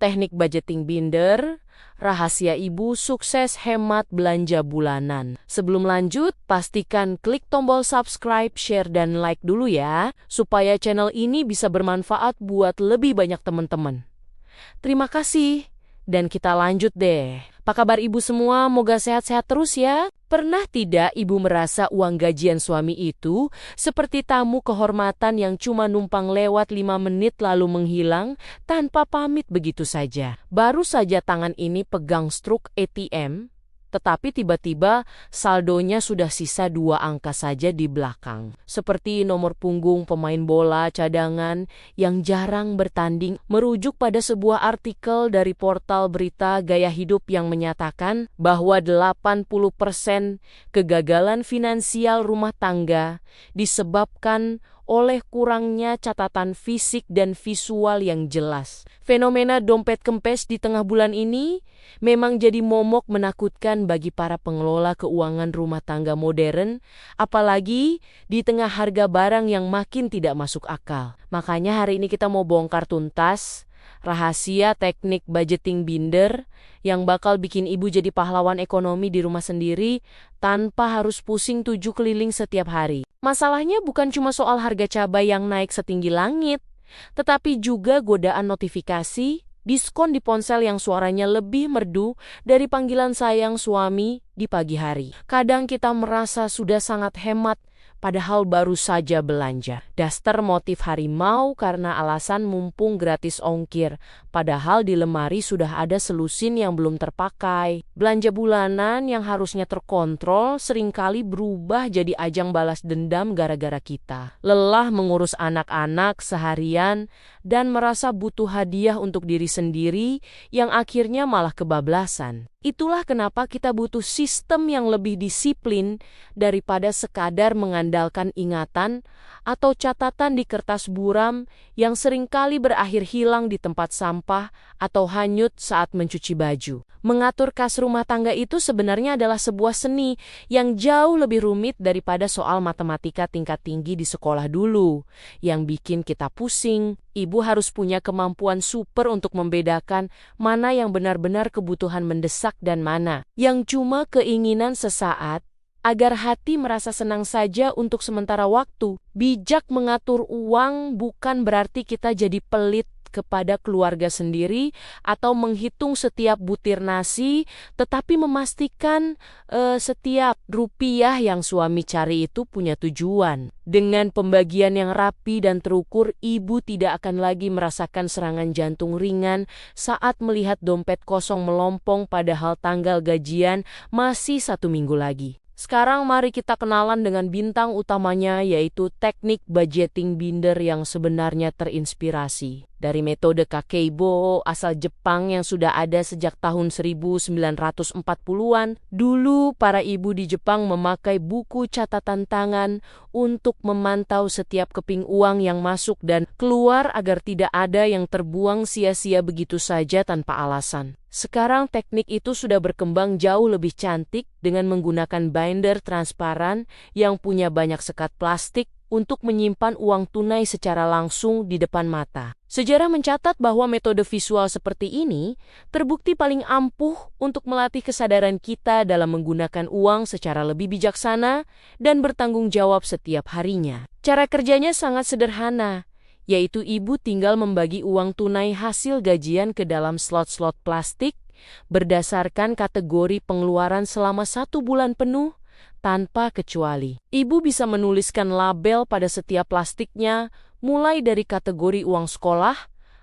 teknik budgeting binder, rahasia ibu sukses hemat belanja bulanan. Sebelum lanjut, pastikan klik tombol subscribe, share, dan like dulu ya, supaya channel ini bisa bermanfaat buat lebih banyak teman-teman. Terima kasih, dan kita lanjut deh. Apa kabar ibu semua? Moga sehat-sehat terus ya. Pernah tidak ibu merasa uang gajian suami itu seperti tamu kehormatan yang cuma numpang lewat 5 menit lalu menghilang tanpa pamit begitu saja? Baru saja tangan ini pegang struk ATM, tetapi tiba-tiba saldonya sudah sisa 2 angka saja di belakang. Seperti nomor punggung pemain bola cadangan yang jarang bertanding, merujuk pada sebuah artikel dari portal berita gaya hidup yang menyatakan bahwa 80% kegagalan finansial rumah tangga disebabkan oleh kurangnya catatan fisik dan visual yang jelas. Fenomena dompet kempes di tengah bulan ini memang jadi momok menakutkan bagi para pengelola keuangan rumah tangga modern, apalagi di tengah harga barang yang makin tidak masuk akal. Makanya hari ini kita mau bongkar tuntas rahasia teknik budgeting binder yang bakal bikin ibu jadi pahlawan ekonomi di rumah sendiri tanpa harus pusing 7 keliling setiap hari. Masalahnya bukan cuma soal harga cabai yang naik setinggi langit, tetapi juga godaan notifikasi, diskon di ponsel yang suaranya lebih merdu dari panggilan sayang suami di pagi hari. Kadang kita merasa sudah sangat hemat, padahal baru saja belanja. Daster motif harimau karena alasan mumpung gratis ongkir, padahal di lemari sudah ada selusin yang belum terpakai. Belanja bulanan yang harusnya terkontrol seringkali berubah jadi ajang balas dendam gara-gara kita lelah mengurus anak-anak seharian dan merasa butuh hadiah untuk diri sendiri yang akhirnya malah kebablasan. Itulah kenapa kita butuh sistem yang lebih disiplin daripada sekadar mengandalkan ingatan atau catatan di kertas buram yang seringkali berakhir hilang di tempat sampah atau hanyut saat mencuci baju. Mengatur kas rumah tangga itu sebenarnya adalah sebuah seni yang jauh lebih rumit daripada soal matematika tingkat tinggi di sekolah dulu. Yang bikin kita pusing, ibu harus punya kemampuan super untuk membedakan mana yang benar-benar kebutuhan mendesak dan mana yang cuma keinginan sesaat, agar hati merasa senang saja untuk sementara waktu. Bijak mengatur uang bukan berarti kita jadi pelit kepada keluarga sendiri atau menghitung setiap butir nasi, tetapi memastikan setiap rupiah yang suami cari itu punya tujuan. Dengan pembagian yang rapi dan terukur, ibu tidak akan lagi merasakan serangan jantung ringan saat melihat dompet kosong melompong padahal tanggal gajian masih 1 minggu lagi. Sekarang mari kita kenalan dengan bintang utamanya, yaitu teknik budgeting binder yang sebenarnya terinspirasi dari metode Kakeibo asal Jepang yang sudah ada sejak tahun 1940-an. Dulu para ibu di Jepang memakai buku catatan tangan untuk memantau setiap keping uang yang masuk dan keluar agar tidak ada yang terbuang sia-sia begitu saja tanpa alasan. Sekarang teknik itu sudah berkembang jauh lebih cantik dengan menggunakan binder transparan yang punya banyak sekat plastik untuk menyimpan uang tunai secara langsung di depan mata. Sejarah mencatat bahwa metode visual seperti ini terbukti paling ampuh untuk melatih kesadaran kita dalam menggunakan uang secara lebih bijaksana dan bertanggung jawab setiap harinya. Cara kerjanya sangat sederhana, yaitu ibu tinggal membagi uang tunai hasil gajian ke dalam slot-slot plastik berdasarkan kategori pengeluaran selama 1 bulan penuh tanpa kecuali. Ibu bisa menuliskan label pada setiap plastiknya, mulai dari kategori uang sekolah,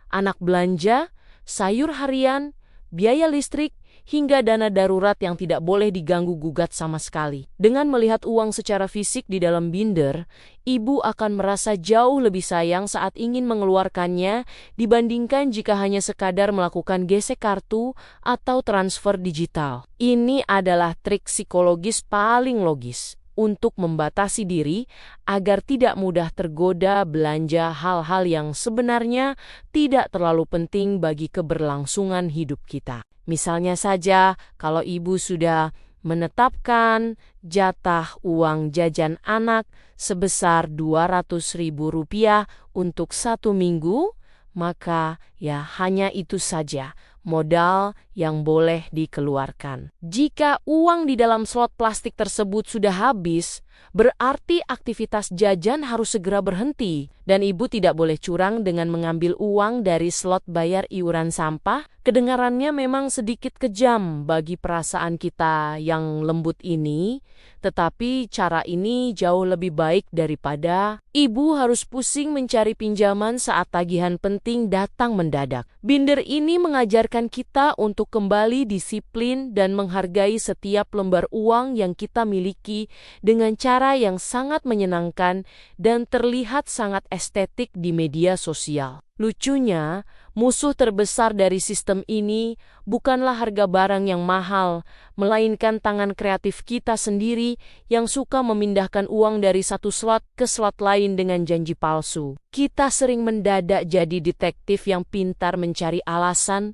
anak belanja, sayur harian, biaya listrik, hingga dana darurat yang tidak boleh diganggu-gugat sama sekali. Dengan melihat uang secara fisik di dalam binder, ibu akan merasa jauh lebih sayang saat ingin mengeluarkannya dibandingkan jika hanya sekadar melakukan gesek kartu atau transfer digital. Ini adalah trik psikologis paling logis untuk membatasi diri agar tidak mudah tergoda belanja hal-hal yang sebenarnya tidak terlalu penting bagi keberlangsungan hidup kita. Misalnya saja, kalau ibu sudah menetapkan jatah uang jajan anak sebesar Rp200.000 untuk 1 minggu, maka Ya, hanya itu saja modal yang boleh dikeluarkan. Jika uang di dalam slot plastik tersebut sudah habis, berarti aktivitas jajan harus segera berhenti. Dan ibu tidak boleh curang dengan mengambil uang dari slot bayar iuran sampah. Kedengarannya memang sedikit kejam bagi perasaan kita yang lembut ini, tetapi cara ini jauh lebih baik daripada ibu harus pusing mencari pinjaman saat tagihan penting datang mendadak. Binder ini mengajarkan kita untuk kembali disiplin dan menghargai setiap lembar uang yang kita miliki dengan cara yang sangat menyenangkan dan terlihat sangat estetik di media sosial. Lucunya, musuh terbesar dari sistem ini bukanlah harga barang yang mahal, melainkan tangan kreatif kita sendiri yang suka memindahkan uang dari satu slot ke slot lain dengan janji palsu. Kita sering mendadak jadi detektif yang pintar mencari alasan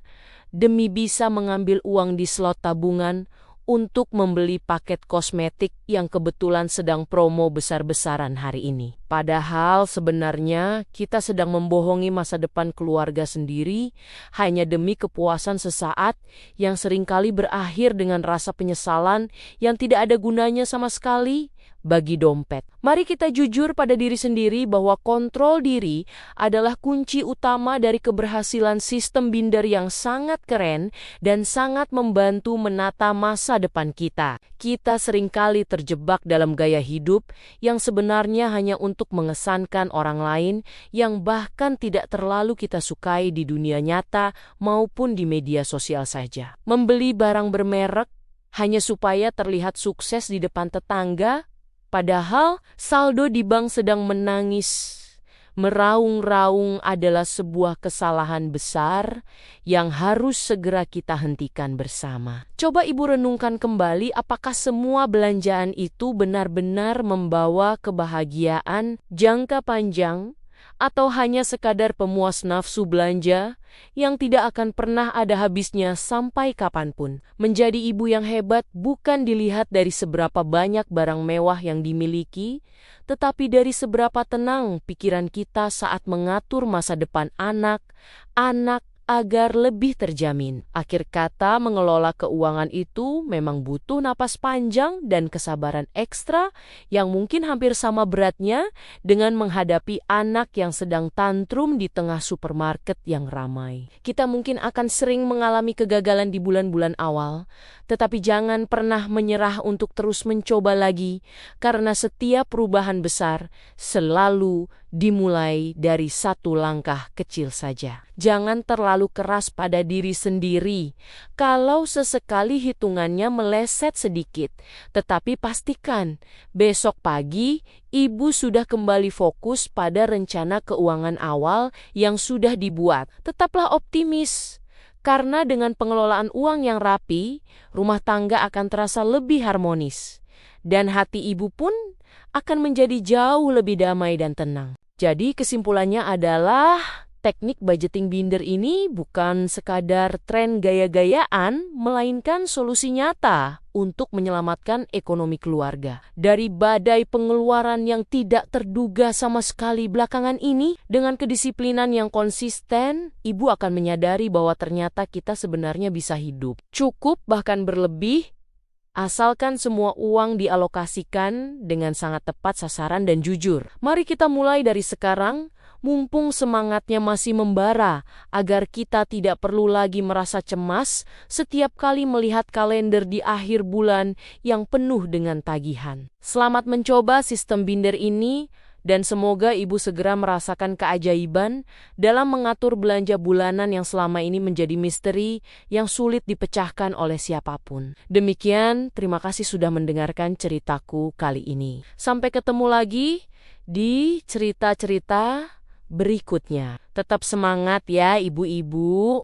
demi bisa mengambil uang di slot tabungan untuk membeli paket kosmetik yang kebetulan sedang promo besar-besaran hari ini. Padahal sebenarnya kita sedang membohongi masa depan keluarga sendiri hanya demi kepuasan sesaat yang seringkali berakhir dengan rasa penyesalan yang tidak ada gunanya sama sekali bagi dompet. Mari kita jujur pada diri sendiri bahwa kontrol diri adalah kunci utama dari keberhasilan sistem binder yang sangat keren dan sangat membantu menata masa depan kita. Kita seringkali terjebak dalam gaya hidup yang sebenarnya hanya untuk mengesankan orang lain yang bahkan tidak terlalu kita sukai di dunia nyata maupun di media sosial saja. Membeli barang bermerek hanya supaya terlihat sukses di depan tetangga, padahal saldo di bank sedang menangis meraung-raung adalah sebuah kesalahan besar yang harus segera kita hentikan bersama. Coba ibu renungkan kembali apakah semua belanjaan itu benar-benar membawa kebahagiaan jangka panjang atau hanya sekadar pemuas nafsu belanja yang tidak akan pernah ada habisnya sampai kapanpun. Menjadi ibu yang hebat bukan dilihat dari seberapa banyak barang mewah yang dimiliki, tetapi dari seberapa tenang pikiran kita saat mengatur masa depan anak-anak agar lebih terjamin. Akhir kata, mengelola keuangan itu memang butuh napas panjang dan kesabaran ekstra yang mungkin hampir sama beratnya dengan menghadapi anak yang sedang tantrum di tengah supermarket yang ramai. Kita mungkin akan sering mengalami kegagalan di bulan-bulan awal, tetapi jangan pernah menyerah untuk terus mencoba lagi, karena setiap perubahan besar selalu dimulai dari satu langkah kecil saja. Jangan terlalu keras pada diri sendiri kalau sesekali hitungannya meleset sedikit, tetapi pastikan besok pagi ibu sudah kembali fokus pada rencana keuangan awal yang sudah dibuat. Tetaplah optimis, karena dengan pengelolaan uang yang rapi, rumah tangga akan terasa lebih harmonis, dan hati ibu pun akan menjadi jauh lebih damai dan tenang. Jadi kesimpulannya adalah teknik budgeting binder ini bukan sekadar tren gaya-gayaan, melainkan solusi nyata untuk menyelamatkan ekonomi keluarga. Dari badai pengeluaran yang tidak terduga sama sekali belakangan ini, dengan kedisiplinan yang konsisten, ibu akan menyadari bahwa ternyata kita sebenarnya bisa hidup cukup bahkan berlebih, asalkan semua uang dialokasikan dengan sangat tepat sasaran dan jujur. Mari kita mulai dari sekarang, mumpung semangatnya masih membara, agar kita tidak perlu lagi merasa cemas setiap kali melihat kalender di akhir bulan yang penuh dengan tagihan. Selamat mencoba sistem binder ini, dan semoga ibu segera merasakan keajaiban dalam mengatur belanja bulanan yang selama ini menjadi misteri yang sulit dipecahkan oleh siapapun. Demikian, terima kasih sudah mendengarkan ceritaku kali ini. Sampai ketemu lagi di cerita-cerita berikutnya. Tetap semangat ya ibu-ibu.